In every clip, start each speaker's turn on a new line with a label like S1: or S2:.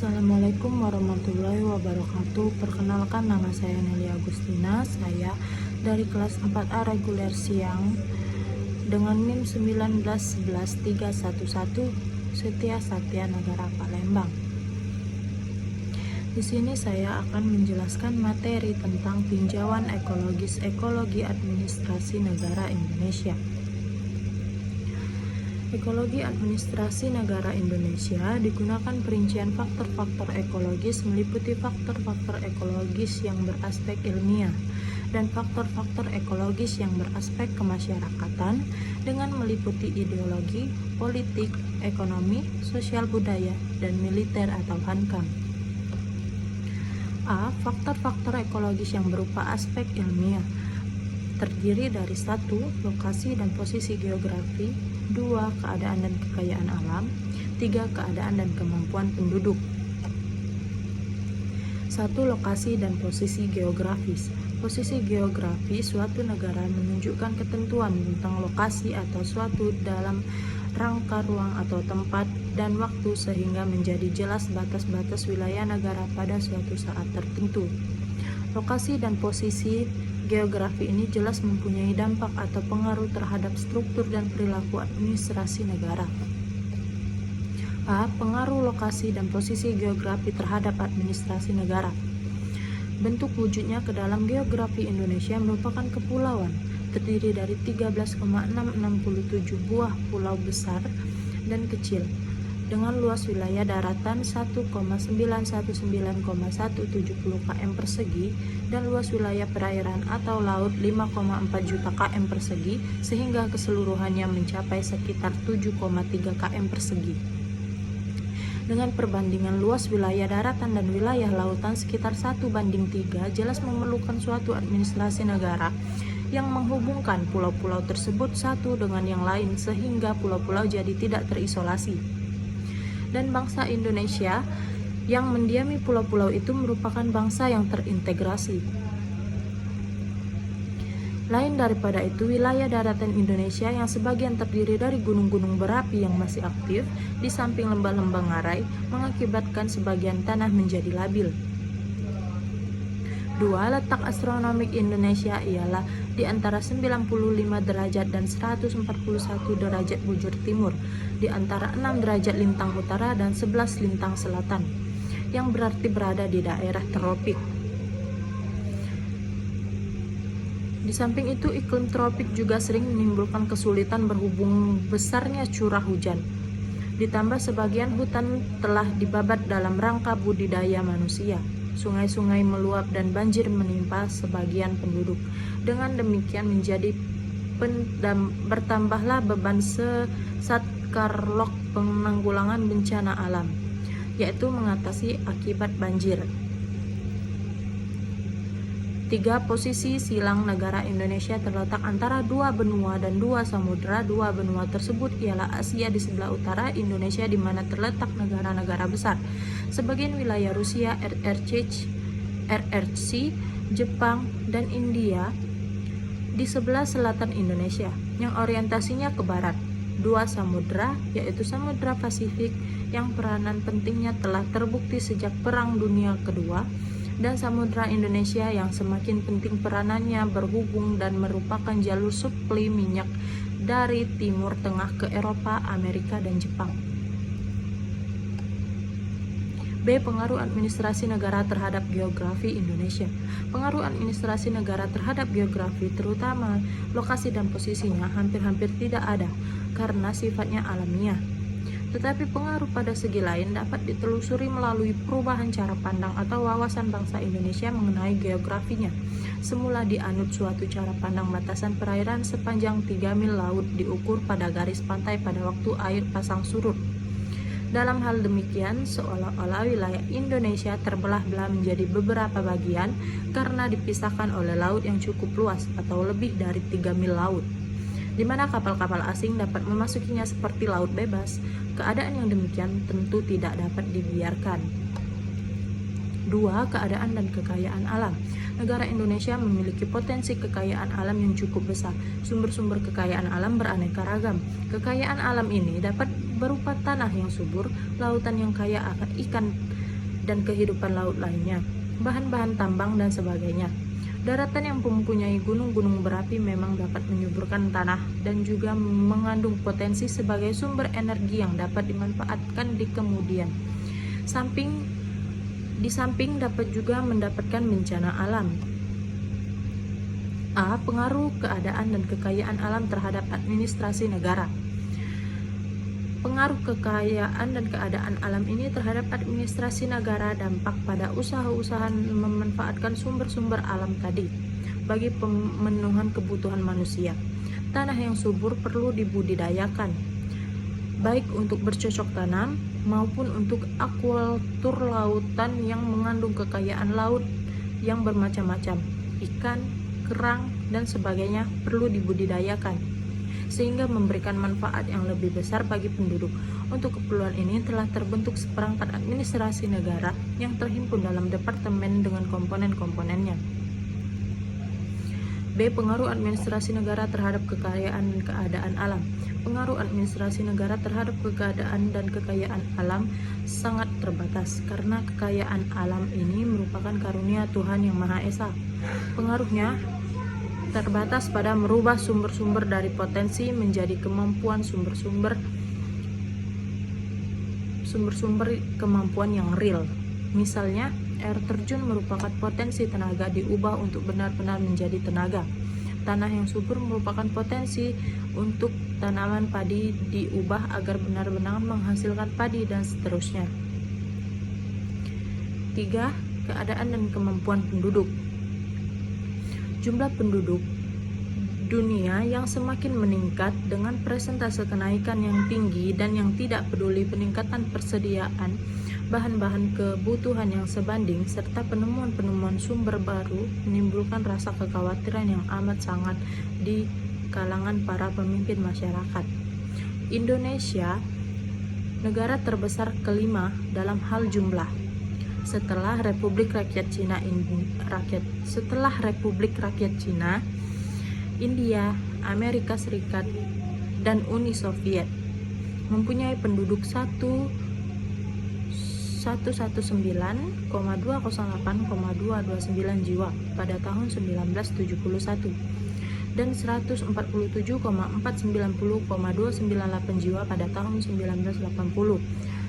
S1: Assalamualaikum warahmatullahi wabarakatuh. Perkenalkan, nama saya Nelly Agustina. Saya dari kelas 4A reguler siang dengan NIM 1911311 Setia Satya Negara Palembang. Di sini saya akan menjelaskan materi tentang tinjauan ekologis ekologi administrasi negara Indonesia. Ekologi administrasi negara Indonesia digunakan perincian faktor-faktor ekologis meliputi faktor-faktor ekologis yang beraspek ilmiah dan faktor-faktor ekologis yang beraspek kemasyarakatan dengan meliputi ideologi, politik, ekonomi, sosial budaya, dan militer atau hankam. A. Faktor-faktor ekologis yang berupa aspek ilmiah terdiri dari 1. Lokasi dan posisi geografi, 2. Keadaan dan kekayaan alam, 3. Keadaan dan kemampuan penduduk. 1. Lokasi dan posisi geografis. Posisi geografi suatu negara menunjukkan ketentuan tentang lokasi atau suatu dalam rangka ruang atau tempat dan waktu sehingga menjadi jelas batas-batas wilayah negara pada suatu saat tertentu. Lokasi dan posisi geografi ini jelas mempunyai dampak atau pengaruh terhadap struktur dan perilaku administrasi negara. A. Pengaruh lokasi dan posisi geografi terhadap administrasi negara. Bentuk wujudnya ke dalam geografi Indonesia merupakan kepulauan, terdiri dari 13,667 buah pulau besar dan kecil, dengan luas wilayah daratan 1,919,170 km persegi dan luas wilayah perairan atau laut 5,4 juta km persegi sehingga keseluruhannya mencapai sekitar 7,3 km persegi. Dengan perbandingan luas wilayah daratan dan wilayah lautan sekitar 1:3, jelas memerlukan suatu administrasi negara yang menghubungkan pulau-pulau tersebut satu dengan yang lain sehingga pulau-pulau jadi tidak terisolasi. Dan bangsa Indonesia yang mendiami pulau-pulau itu merupakan bangsa yang terintegrasi. Lain daripada itu, wilayah daratan Indonesia yang sebagian terdiri dari gunung-gunung berapi yang masih aktif di samping lembah-lembah ngarai mengakibatkan sebagian tanah menjadi labil. 2. Letak astronomik Indonesia ialah di antara 95 derajat dan 141 derajat bujur timur, di antara 6 derajat lintang utara dan 11 lintang selatan, yang berarti berada di daerah tropik. Di samping itu, iklim tropik juga sering menimbulkan kesulitan berhubung besarnya curah hujan. Ditambah sebagian hutan telah dibabat dalam rangka budidaya manusia. Sungai-sungai meluap dan banjir menimpa sebagian penduduk. Dengan demikian bertambahlah beban Satkarlok penanggulangan bencana alam, yaitu mengatasi akibat banjir. 3. Posisi silang negara Indonesia terletak antara dua benua dan dua samudera. Dua benua tersebut ialah Asia di sebelah utara, Indonesia di mana terletak negara-negara besar, sebagian wilayah Rusia, RRC, Jepang, dan India di sebelah selatan Indonesia, yang orientasinya ke barat. Dua samudera, yaitu Samudra Pasifik, yang peranan pentingnya telah terbukti sejak Perang Dunia Kedua, dan Samudra Indonesia yang semakin penting peranannya berhubung dan merupakan jalur suplai minyak dari Timur Tengah ke Eropa, Amerika, dan Jepang. B. Pengaruh administrasi negara terhadap geografi Indonesia. Pengaruh administrasi negara terhadap geografi, terutama lokasi dan posisinya, hampir-hampir tidak ada karena sifatnya alamiah. Tetapi pengaruh pada segi lain dapat ditelusuri melalui perubahan cara pandang atau wawasan bangsa Indonesia mengenai geografinya. Semula dianut suatu cara pandang batasan perairan sepanjang 3 mil laut diukur pada garis pantai pada waktu air pasang surut. Dalam hal demikian, seolah-olah wilayah Indonesia terbelah-belah menjadi beberapa bagian karena dipisahkan oleh laut yang cukup luas atau lebih dari 3 mil laut, di mana kapal-kapal asing dapat memasukinya seperti laut bebas. Keadaan yang demikian tentu tidak dapat dibiarkan. 2. Keadaan dan kekayaan alam. Negara Indonesia memiliki potensi kekayaan alam yang cukup besar. Sumber-sumber kekayaan alam beraneka ragam. Kekayaan alam ini dapat berupa tanah yang subur, lautan yang kaya akan ikan dan kehidupan laut lainnya, bahan-bahan tambang dan sebagainya. Daratan yang mempunyai gunung-gunung berapi memang dapat menyuburkan tanah dan juga mengandung potensi sebagai sumber energi yang dapat dimanfaatkan di kemudian. Di samping dapat juga mendapatkan bencana alam. A. Pengaruh keadaan dan kekayaan alam terhadap administrasi negara. Pengaruh kekayaan dan keadaan alam ini terhadap administrasi negara dampak pada usaha-usaha memanfaatkan sumber-sumber alam tadi bagi pemenuhan kebutuhan manusia. Tanah yang subur perlu dibudidayakan, baik untuk bercocok tanam maupun untuk akuakultur lautan yang mengandung kekayaan laut yang bermacam-macam. Ikan, kerang, dan sebagainya perlu dibudidayakan sehingga memberikan manfaat yang lebih besar bagi penduduk. Untuk keperluan ini telah terbentuk seperangkat administrasi negara yang terhimpun dalam departemen dengan komponen-komponennya. B. Pengaruh administrasi negara terhadap kekayaan dan keadaan alam. Pengaruh administrasi negara terhadap keadaan dan kekayaan alam sangat terbatas karena kekayaan alam ini merupakan karunia Tuhan Yang Maha Esa. Pengaruhnya terbatas pada merubah sumber-sumber dari potensi menjadi kemampuan sumber-sumber kemampuan yang real. Misalnya, air terjun merupakan potensi tenaga diubah untuk benar-benar menjadi tenaga. Tanah yang subur merupakan potensi untuk tanaman padi diubah agar benar-benar menghasilkan padi dan seterusnya. 3. Keadaan dan kemampuan penduduk. Jumlah penduduk dunia yang semakin meningkat dengan persentase kenaikan yang tinggi dan yang tidak peduli peningkatan persediaan bahan-bahan kebutuhan yang sebanding serta penemuan-penemuan sumber baru menimbulkan rasa kekhawatiran yang amat sangat di kalangan para pemimpin masyarakat. Indonesia, negara terbesar kelima dalam hal jumlah setelah Republik Rakyat Cina, India, Amerika Serikat, dan Uni Soviet, mempunyai penduduk 119,208,229 jiwa pada tahun 1971 dan 147,490,298 jiwa pada tahun 1980.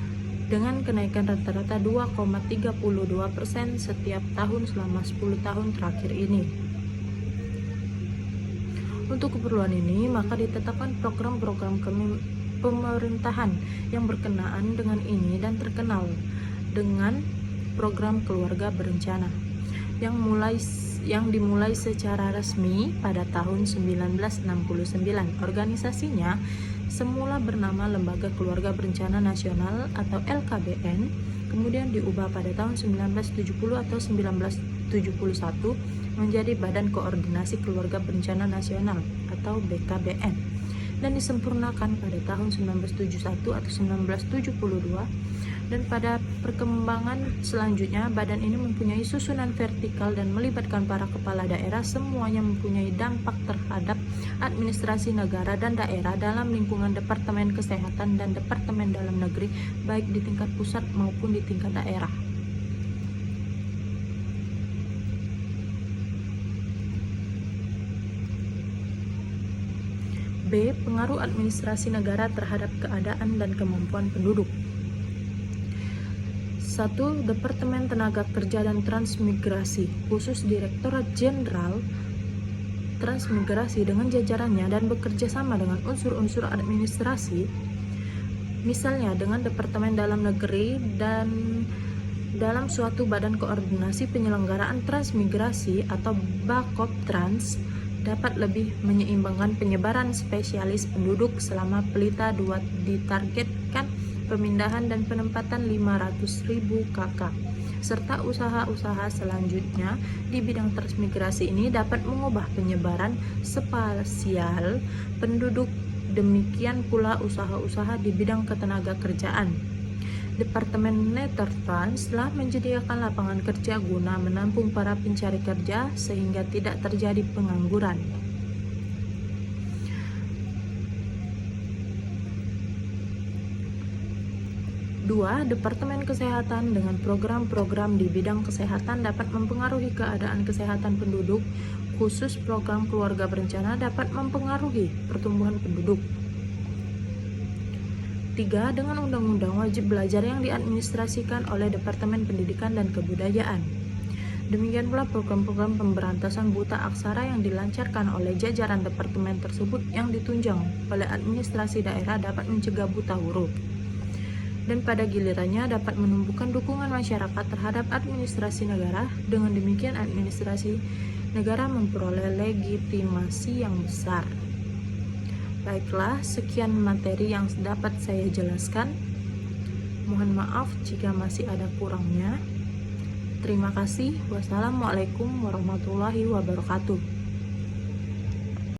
S1: Dengan kenaikan rata-rata 2,32% setiap tahun selama 10 tahun terakhir ini. Untuk keperluan ini, maka ditetapkan program-program pemerintahan yang berkenaan dengan ini dan terkenal dengan program keluarga berencana yang dimulai secara resmi pada tahun 1969. Organisasinya semula bernama Lembaga Keluarga Berencana Nasional atau LKBN, kemudian diubah pada tahun 1970 atau 1971 menjadi Badan Koordinasi Keluarga Berencana Nasional atau BKBN, dan disempurnakan pada tahun 1971 atau 1972. Dan pada perkembangan selanjutnya, badan ini mempunyai susunan vertikal dan melibatkan para kepala daerah, semuanya mempunyai dampak terhadap administrasi negara dan daerah dalam lingkungan Departemen Kesehatan dan Departemen Dalam Negeri, baik di tingkat pusat maupun di tingkat daerah. B. Pengaruh administrasi negara terhadap keadaan dan kemampuan penduduk. 1. Departemen Tenaga Kerja dan Transmigrasi, khusus Direktorat Jenderal Transmigrasi dengan jajarannya dan bekerja sama dengan unsur-unsur administrasi, misalnya dengan Departemen Dalam Negeri dan dalam suatu badan koordinasi penyelenggaraan transmigrasi atau Bakoptrans, dapat lebih menyeimbangkan penyebaran spesialis penduduk selama Pelita 2 ditargetkan pemindahan dan penempatan 500.000 KK, serta usaha-usaha selanjutnya di bidang transmigrasi ini dapat mengubah penyebaran spasial penduduk. Demikian pula usaha-usaha di bidang ketenaga kerjaan. Departemen Netherlands telah menyediakan lapangan kerja guna menampung para pencari kerja sehingga tidak terjadi pengangguran. 2. 2. Departemen Kesehatan dengan program-program di bidang kesehatan dapat mempengaruhi keadaan kesehatan penduduk, khusus program keluarga berencana dapat mempengaruhi pertumbuhan penduduk. 3. Dengan undang-undang wajib belajar yang diadministrasikan oleh Departemen Pendidikan dan Kebudayaan. Demikian pula program-program pemberantasan buta aksara yang dilancarkan oleh jajaran departemen tersebut yang ditunjang oleh administrasi daerah dapat mencegah buta huruf. Dan pada gilirannya dapat menumbuhkan dukungan masyarakat terhadap administrasi negara. Dengan demikian administrasi negara memperoleh legitimasi yang besar. Baiklah, sekian materi yang dapat saya jelaskan. Mohon maaf jika masih ada kurangnya. Terima kasih. Wassalamualaikum warahmatullahi wabarakatuh.